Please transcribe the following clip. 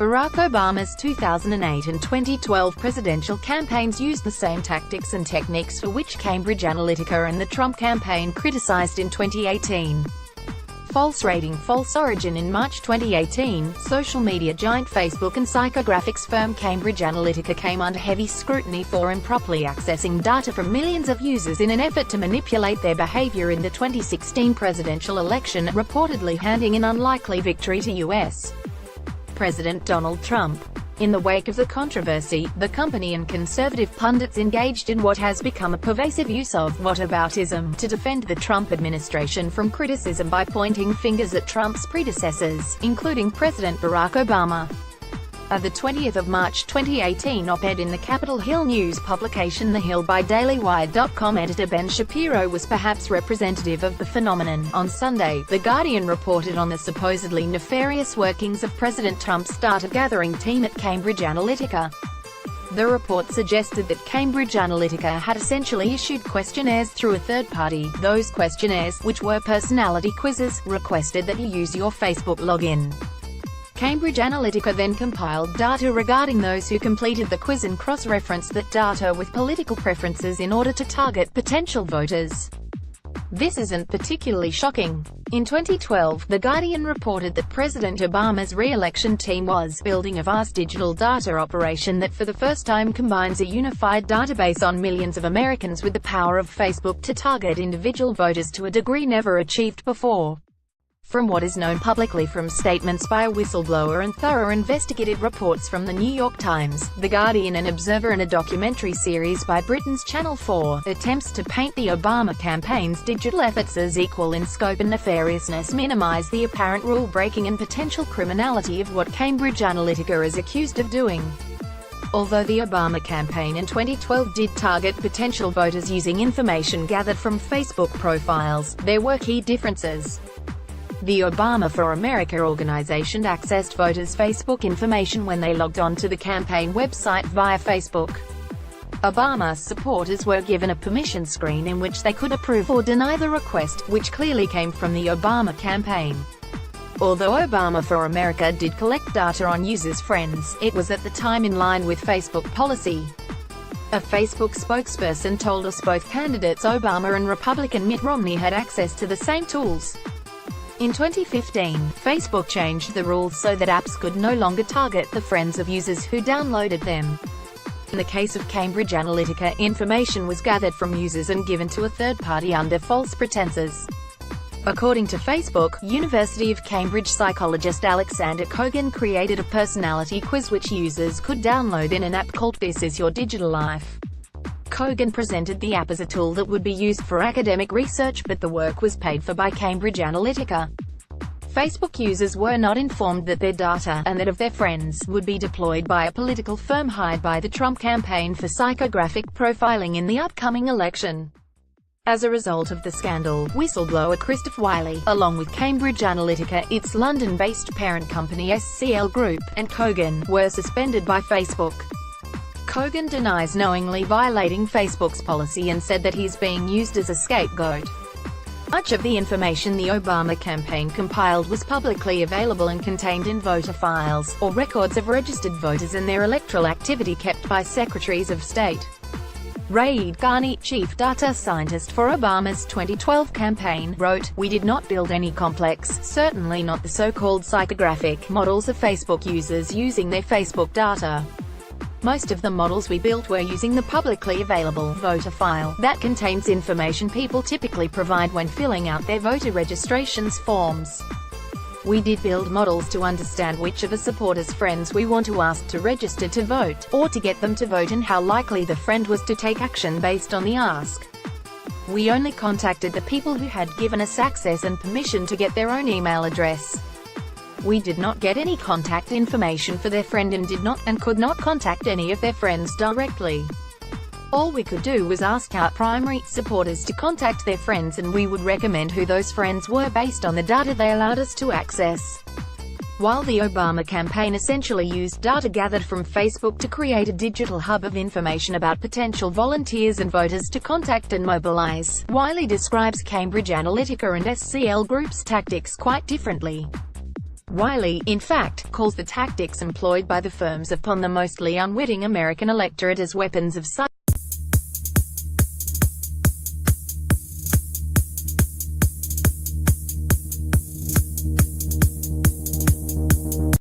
Barack Obama's 2008 and 2012 presidential campaigns used the same tactics and techniques for which Cambridge Analytica and the Trump campaign criticized in 2018. False rating, false origin. In March 2018, social media giant Facebook and psychographics firm Cambridge Analytica came under heavy scrutiny for improperly accessing data from millions of users in an effort to manipulate their behavior in the 2016 presidential election, reportedly handing an unlikely victory to U.S. President Donald Trump. In the wake of the controversy, the company and conservative pundits engaged in what has become a pervasive use of whataboutism to defend the Trump administration from criticism by pointing fingers at Trump's predecessors, including President Barack Obama. The 20th of March 2018 op-ed in the Capitol Hill news publication The Hill by DailyWire.com editor Ben Shapiro was perhaps representative of the phenomenon. On Sunday, The Guardian reported on the supposedly nefarious workings of President Trump's data-gathering team at Cambridge Analytica. The report suggested that Cambridge Analytica had essentially issued questionnaires through a third party. Those questionnaires, which were personality quizzes, requested that you use your Facebook login. Cambridge Analytica then compiled data regarding those who completed the quiz and cross-referenced that data with political preferences in order to target potential voters. This isn't particularly shocking. In 2012, The Guardian reported that President Obama's re-election team was building a vast digital data operation that for the first time combines a unified database on millions of Americans with the power of Facebook to target individual voters to a degree never achieved before. From what is known publicly, from statements by a whistleblower and thorough investigative reports from The New York Times, The Guardian and Observer, and a documentary series by Britain's Channel 4, attempts to paint the Obama campaign's digital efforts as equal in scope and nefariousness minimize the apparent rule-breaking and potential criminality of what Cambridge Analytica is accused of doing. Although the Obama campaign in 2012 did target potential voters using information gathered from Facebook profiles, there were key differences. The Obama for America organization accessed voters' Facebook information when they logged on to the campaign website via Facebook. Obama supporters were given a permission screen in which they could approve or deny the request, which clearly came from the Obama campaign. Although Obama for America did collect data on users' friends, it was at the time in line with Facebook policy. A Facebook spokesperson told us both candidates Obama and Republican Mitt Romney had access to the same tools. In 2015, Facebook changed the rules so that apps could no longer target the friends of users who downloaded them. In the case of Cambridge Analytica, information was gathered from users and given to a third party under false pretenses. According to Facebook, University of Cambridge psychologist Alexander Kogan created a personality quiz which users could download in an app called This Is Your Digital Life. Kogan presented the app as a tool that would be used for academic research, but the work was paid for by Cambridge Analytica. Facebook users were not informed that their data, and that of their friends, would be deployed by a political firm hired by the Trump campaign for psychographic profiling in the upcoming election. As a result of the scandal, whistleblower Christopher Wiley, along with Cambridge Analytica, its London-based parent company SCL Group, and Kogan, were suspended by Facebook. Kogan denies knowingly violating Facebook's policy and said that he's being used as a scapegoat. Much of the information the Obama campaign compiled was publicly available and contained in voter files, or records of registered voters and their electoral activity kept by secretaries of state. Raed Ghani, chief data scientist for Obama's 2012 campaign, wrote, "We did not build any complex, certainly not the so-called psychographic, models of Facebook users using their Facebook data. Most of the models we built were using the publicly available voter file that contains information people typically provide when filling out their voter registrations forms. We did build models to understand which of a supporter's friends we want to ask to register to vote, or to get them to vote, and how likely the friend was to take action based on the ask. We only contacted the people who had given us access and permission to get their own email address. We did not get any contact information for their friend and did not, and could not contact any of their friends directly. All we could do was ask our primary supporters to contact their friends, and we would recommend who those friends were based on the data they allowed us to access." While the Obama campaign essentially used data gathered from Facebook to create a digital hub of information about potential volunteers and voters to contact and mobilize, Wiley describes Cambridge Analytica and SCL Group's tactics quite differently. Wiley, in fact, calls the tactics employed by the firms upon the mostly unwitting American electorate as weapons of